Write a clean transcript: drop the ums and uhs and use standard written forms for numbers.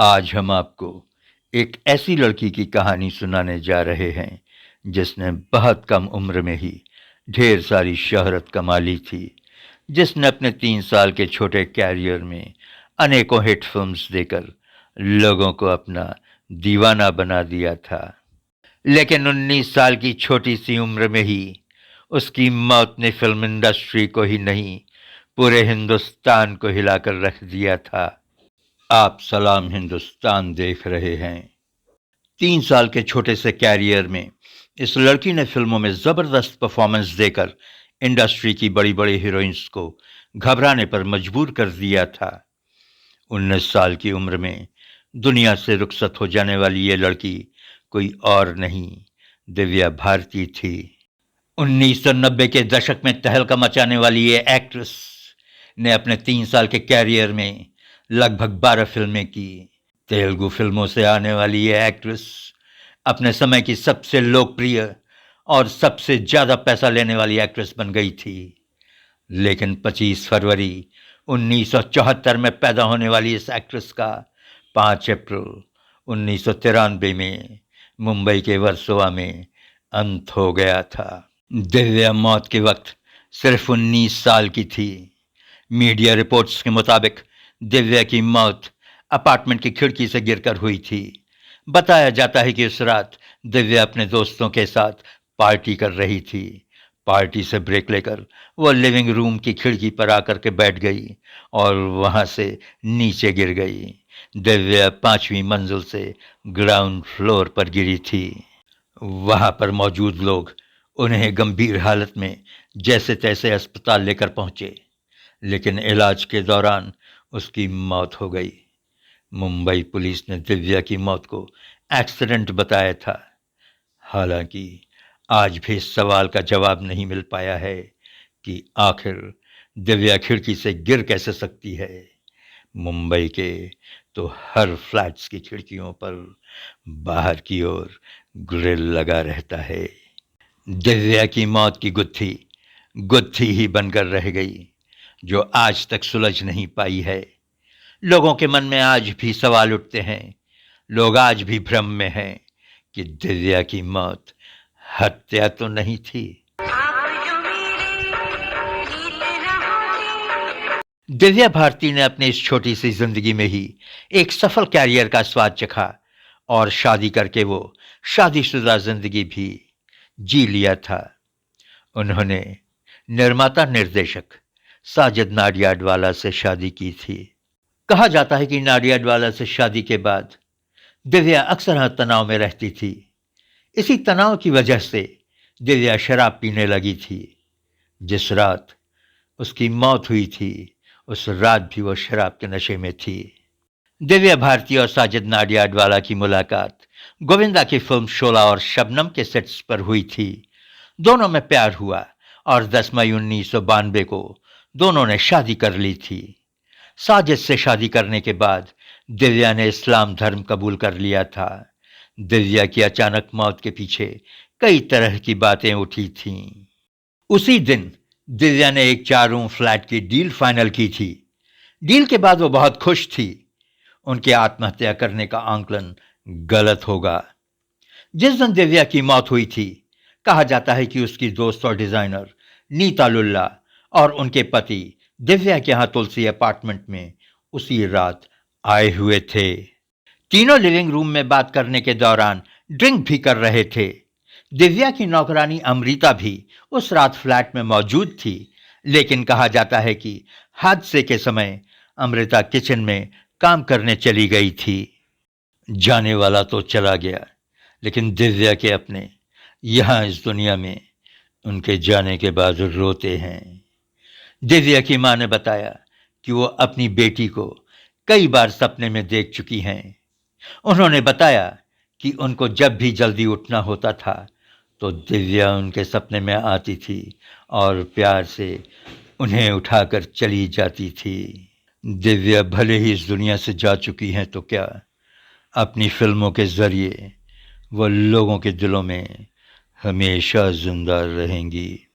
आज हम आपको एक ऐसी लड़की की कहानी सुनाने जा रहे हैं जिसने बहुत कम उम्र में ही ढेर सारी शोहरत कमा ली थी, जिसने अपने 3 साल के छोटे कैरियर में अनेकों हिट फिल्म्स देकर लोगों को अपना दीवाना बना दिया था। लेकिन 19 साल की छोटी सी उम्र में ही उसकी मौत ने फिल्म इंडस्ट्री को ही नहीं, पूरे हिंदुस्तान को हिलाकर रख दिया था। आप सलाम हिंदुस्तान देख रहे हैं। 3 साल के छोटे से कैरियर में इस लड़की ने फिल्मों में जबरदस्त परफॉर्मेंस देकर इंडस्ट्री की बड़ी बड़ी हीरोइंस को घबराने पर मजबूर कर दिया था। 19 साल की उम्र में दुनिया से रुखसत हो जाने वाली ये लड़की कोई और नहीं, दिव्या भारती थी। 1990 के दशक में तहलका मचाने वाली ये एक्ट्रेस ने अपने 3 साल के कैरियर में लगभग 12 फिल्में की। तेलुगु फिल्मों से आने वाली ये एक्ट्रेस अपने समय की सबसे लोकप्रिय और सबसे ज्यादा पैसा लेने वाली एक्ट्रेस बन गई थी। लेकिन 25 फरवरी 1974 में पैदा होने वाली इस एक्ट्रेस का 5 अप्रैल 1993 में मुंबई के वर्सोवा में अंत हो गया था। दिव्या मौत के वक्त सिर्फ 19 साल की थी। मीडिया रिपोर्ट्स के मुताबिक दिव्या की मौत अपार्टमेंट की खिड़की से गिरकर हुई थी। बताया जाता है कि उस रात दिव्या अपने दोस्तों के साथ पार्टी कर रही थी। पार्टी से ब्रेक लेकर वो लिविंग रूम की खिड़की पर आकर के बैठ गई और वहां से नीचे गिर गई। दिव्या 5वीं मंजिल से ग्राउंड फ्लोर पर गिरी थी। वहां पर मौजूद लोग उन्हें गंभीर हालत में जैसे तैसे अस्पताल लेकर पहुंचे, लेकिन इलाज के दौरान उसकी मौत हो गई। मुंबई पुलिस ने दिव्या की मौत को एक्सीडेंट बताया था। हालांकि आज भी इस सवाल का जवाब नहीं मिल पाया है कि आखिर दिव्या खिड़की से गिर कैसे सकती है। मुंबई के तो हर फ्लैट्स की खिड़कियों पर बाहर की ओर ग्रिल लगा रहता है। दिव्या की मौत की गुत्थी गुत्थी ही बनकर रह गई, जो आज तक सुलझ नहीं पाई है। लोगों के मन में आज भी सवाल उठते हैं। लोग आज भी भ्रम में हैं कि दिव्या की मौत हत्या तो नहीं थी। दिव्या भारती ने अपनी इस छोटी सी जिंदगी में ही एक सफल कैरियर का स्वाद चखा और शादी करके वो शादीशुदा जिंदगी भी जी लिया था। उन्होंने निर्माता निर्देशक साजिद नाडियाडवाला से शादी की थी। कहा जाता है कि नाडियाडवाला से शादी के बाद दिव्या अक्सर तनाव में रहती थी। इसी तनाव की वजह से दिव्या शराब पीने लगी थी। जिस रात उसकी मौत हुई थी, उस रात भी वो शराब के नशे में थी। दिव्या भारती और साजिद नाडियाडवाला की मुलाकात गोविंदा की फिल्म शोला और शबनम के सेट्स पर हुई थी। दोनों में प्यार हुआ और 10 मई 1992 को दोनों ने शादी कर ली थी। साजिद से शादी करने के बाद दिव्या ने इस्लाम धर्म कबूल कर लिया था। दिव्या की अचानक मौत के पीछे कई तरह की बातें उठी थीं। उसी दिन दिव्या ने एक 4 रूम फ्लैट की डील फाइनल की थी। डील के बाद वो बहुत खुश थी। उनके आत्महत्या करने का आंकलन गलत होगा। जिस दिन दिव्या की मौत हुई थी, कहा जाता है कि उसकी दोस्त और डिजाइनर नीता लुल्ला और उनके पति दिव्या के यहां तुलसी अपार्टमेंट में उसी रात आए हुए थे। तीनों लिविंग रूम में बात करने के दौरान ड्रिंक भी कर रहे थे। दिव्या की नौकरानी अमृता भी उस रात फ्लैट में मौजूद थी, लेकिन कहा जाता है कि हादसे के समय अमृता किचन में काम करने चली गई थी। जाने वाला तो चला गया, लेकिन दिव्या के अपने यहां इस दुनिया में उनके जाने के बाद रोते हैं। दिव्या की मां ने बताया कि वो अपनी बेटी को कई बार सपने में देख चुकी हैं। उन्होंने बताया कि उनको जब भी जल्दी उठना होता था तो दिव्या उनके सपने में आती थी और प्यार से उन्हें उठाकर चली जाती थी। दिव्या भले ही इस दुनिया से जा चुकी हैं तो क्या, अपनी फिल्मों के जरिए वो लोगों के दिलों में हमेशा जिंदा रहेंगी।